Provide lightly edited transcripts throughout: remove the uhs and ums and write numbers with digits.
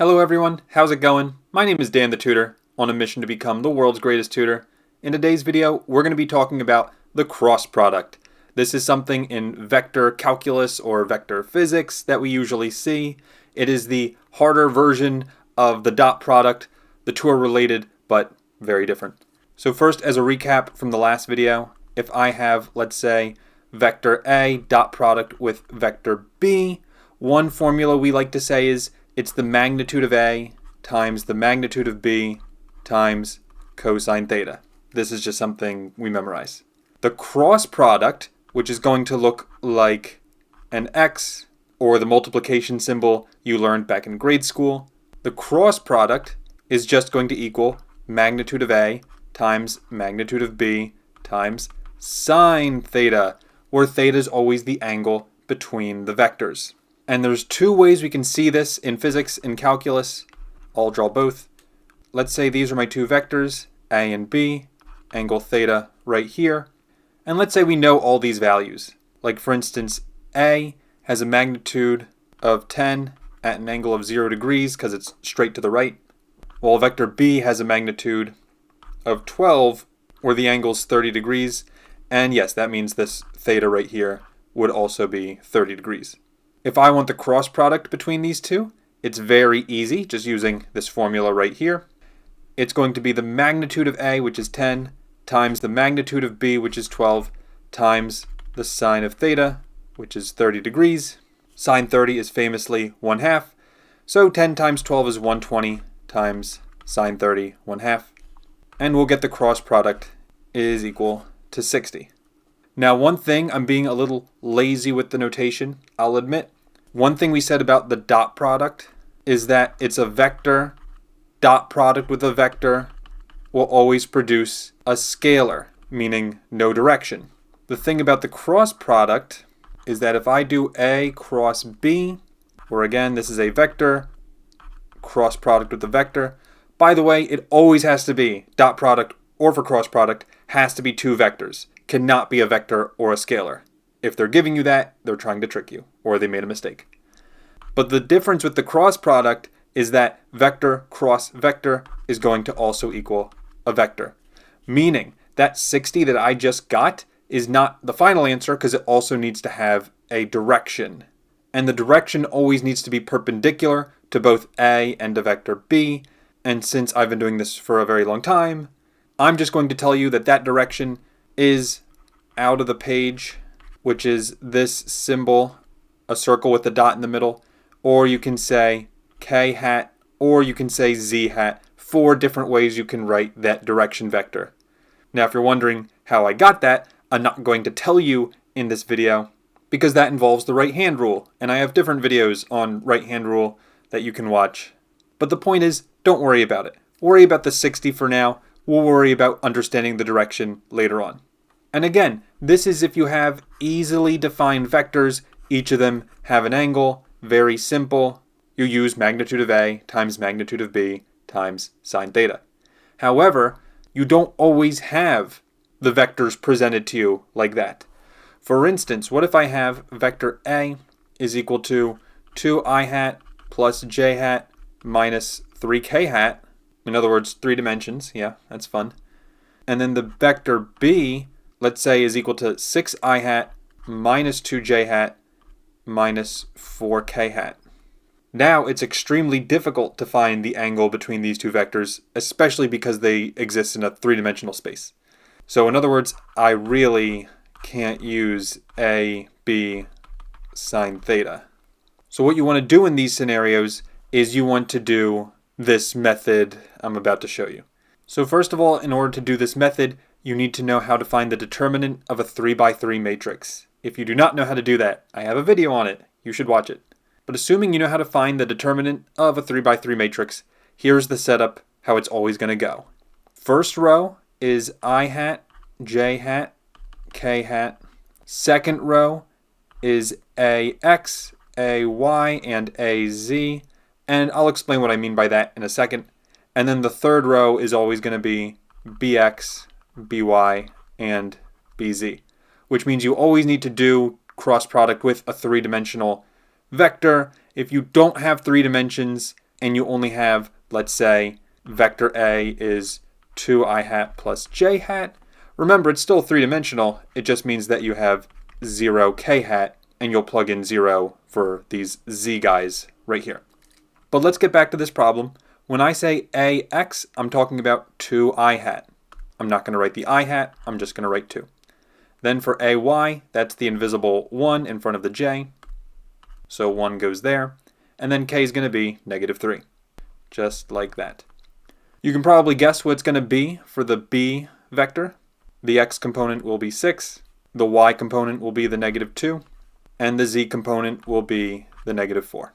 Hello everyone, how's it going? My name is Dan the Tutor, on a mission to become the world's greatest tutor. In today's video, we're going to be talking about the cross product. This is something in vector calculus or vector physics that we usually see. It is the harder version of the dot product. The two are related, but very different. So first, as a recap from the last video, if I have, let's say, vector A dot product with vector B, one formula we like to say is it's the magnitude of A times the magnitude of B times cosine theta. This is just something we memorize. The cross product, which is going to look like an X or the multiplication symbol you learned back in grade school, the cross product is just going to equal magnitude of A times magnitude of B times sine theta, where theta is always the angle between the vectors. And there's two ways we can see this in physics and calculus. I'll draw both. Let's say these are my two vectors, A and B, angle theta right here. And let's say we know all these values. Like for instance, A has a magnitude of 10 at an angle of 0 degrees because it's straight to the right, while vector B has a magnitude of 12 where the angle is 30 degrees. And yes, that means this theta right here would also be 30 degrees. If I want the cross product between these two, it's very easy, just using this formula right here. It's going to be the magnitude of A, which is 10, times the magnitude of B, which is 12, times the sine of theta, which is 30 degrees. Sine 30 is famously 1/2, so 10 times 12 is 120 times sine 30, 1/2. And we'll get the cross product is equal to 60. Now, one thing, I'm being a little lazy with the notation, I'll admit. One thing we said about the dot product is that it's a vector. Dot product with a vector will always produce a scalar, meaning no direction. The thing about the cross product is that if I do A cross B, where again, this is a vector, cross product with a vector. By the way, it always has to be, dot product or for cross product, has to be two vectors. Cannot be a vector or a scalar. If they're giving you that, they're trying to trick you, or they made a mistake. But the difference with the cross product is that vector cross vector is going to also equal a vector. Meaning that 60 that I just got is not the final answer because it also needs to have a direction. And the direction always needs to be perpendicular to both A and to vector B. And since I've been doing this for a very long time, I'm just going to tell you that that direction is out of the page, which is this symbol, a circle with a dot in the middle, or you can say k hat, or you can say z hat. 4 different ways you can write that direction vector. Now, if you're wondering how I got that, I'm not going to tell you in this video because that involves the right hand rule, and I have different videos on right hand rule that you can watch. But the point is, don't worry about it. Worry about the 60 for now. We'll worry about understanding the direction later on. And again, this is if you have easily defined vectors, each of them have an angle, very simple. You use magnitude of A times magnitude of B times sine theta. However, you don't always have the vectors presented to you like that. For instance, what if I have vector A is equal to 2i hat plus j hat minus 3k hat? In other words, 3 dimensions. Yeah, that's fun. And then the vector B, let's say, is equal to 6i hat minus 2j hat minus 4k hat. Now it's extremely difficult to find the angle between these two vectors, especially because they exist in a 3-dimensional space. So in other words, I really can't use A, B, sine theta. So what you want to do in these scenarios is you want to do this method I'm about to show you. So first of all, in order to do this method, you need to know how to find the determinant of a 3x3 matrix. If you do not know how to do that, I have a video on it. You should watch it. But assuming you know how to find the determinant of a 3x3 matrix, here's the setup, how it's always going to go. First row is I hat, j hat, k hat. Second row is ax, ay, and az. And I'll explain what I mean by that in a second. And then the third row is always going to be bx, by, and bz, which means you always need to do cross product with a 3-dimensional vector. If you don't have 3 dimensions, and you only have, let's say, vector A is 2i hat plus j hat, remember it's still three-dimensional, it just means that you have 0 k hat, and you'll plug in 0 for these z guys right here. But let's get back to this problem. When I say ax, I'm talking about 2i hat. I'm not going to write the I hat, I'm just going to write 2. Then for ay, that's the invisible 1 in front of the j. So 1 goes there. And then k is going to be -3. Just like that. You can probably guess what it's going to be for the b vector. The x component will be 6. The y component will be the -2. And the z component will be the -4.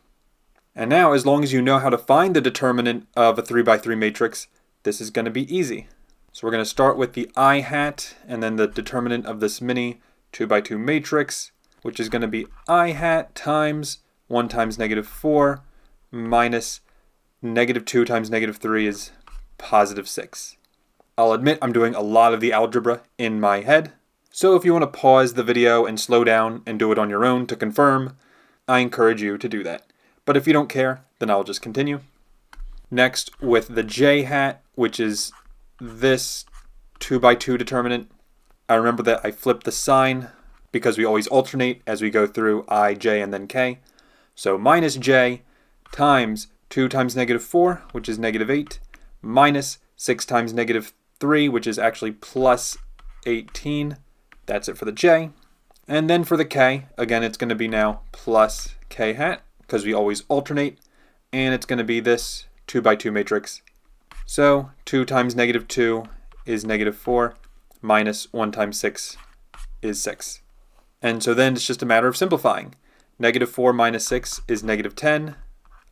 And now, as long as you know how to find the determinant of a 3x3 matrix, this is going to be easy. So we're going to start with the I hat and then the determinant of this mini 2x2 matrix, which is going to be I hat times 1 times -4 minus -2 times -3 is +6. I'll admit I'm doing a lot of the algebra in my head, so if you want to pause the video and slow down and do it on your own to confirm, I encourage you to do that. But if you don't care, then I'll just continue. Next, with the j hat, which is this 2x2 determinant, I remember that I flipped the sign because we always alternate as we go through I, j, and then k. So minus j times 2 times -4, which is -8, minus 6 times -3, which is actually plus 18. That's it for the j. And then for the k, again, it's going to be now plus k hat, because we always alternate, and it's going to be this 2x2 matrix. So 2 times -2 is -4, minus 1 times 6 is 6. And so then it's just a matter of simplifying. -4 minus 6 is -10,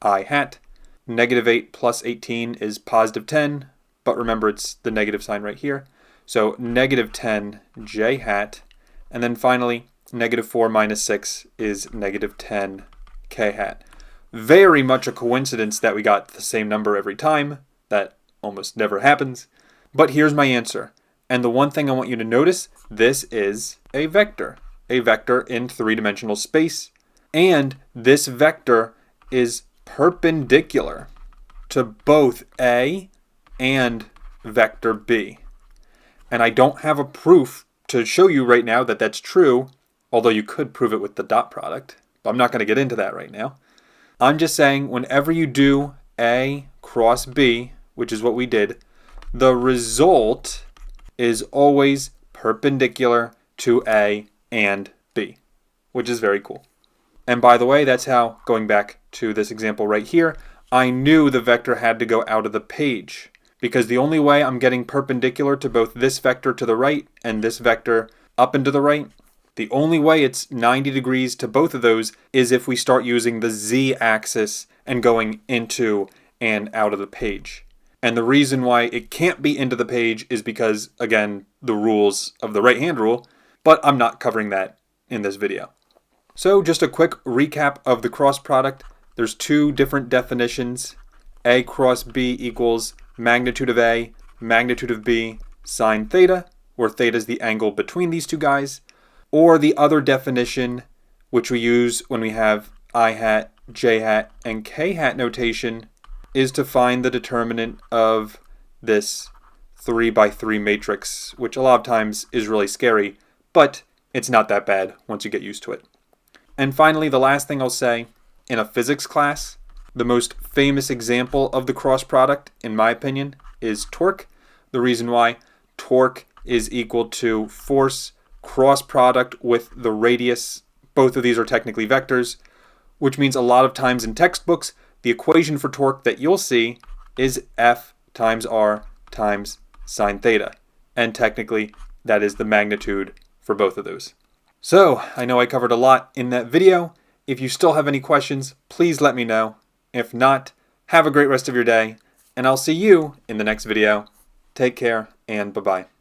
I hat. -8 plus 18 is +10, but remember it's the negative sign right here. So -10 j hat. And then finally, -4 minus 6 is -10 k hat. Very much a coincidence that we got the same number every time. That almost never happens. But here's my answer. And the one thing I want you to notice, this is a vector. A vector in three-dimensional space. And this vector is perpendicular to both A and vector B. And I don't have a proof to show you right now that that's true, although you could prove it with the dot product. But I'm not going to get into that right now. I'm just saying whenever you do A cross B, which is what we did, the result is always perpendicular to A and B, which is very cool. And by the way, that's how, going back to this example right here, I knew the vector had to go out of the page, because the only way I'm getting perpendicular to both this vector to the right and this vector up and to the right, the only way it's 90 degrees to both of those is if we start using the z-axis and going into and out of the page. And the reason why it can't be into the page is because, again, the rules of the right-hand rule, but I'm not covering that in this video. So just a quick recap of the cross product. There's two different definitions. A cross B equals magnitude of A, magnitude of B, sine theta, where theta is the angle between these two guys. Or the other definition, which we use when we have I hat, j hat, and k hat notation, is to find the determinant of this 3x3 matrix, which a lot of times is really scary, but it's not that bad once you get used to it. And finally, the last thing I'll say, in a physics class, the most famous example of the cross product, in my opinion, is torque. The reason why torque is equal to force cross product with the radius. Both of these are technically vectors, which means a lot of times in textbooks, the equation for torque that you'll see is F times R times sine theta. And technically, that is the magnitude for both of those. So, I know I covered a lot in that video. If you still have any questions, please let me know. If not, have a great rest of your day, and I'll see you in the next video. Take care, and bye-bye.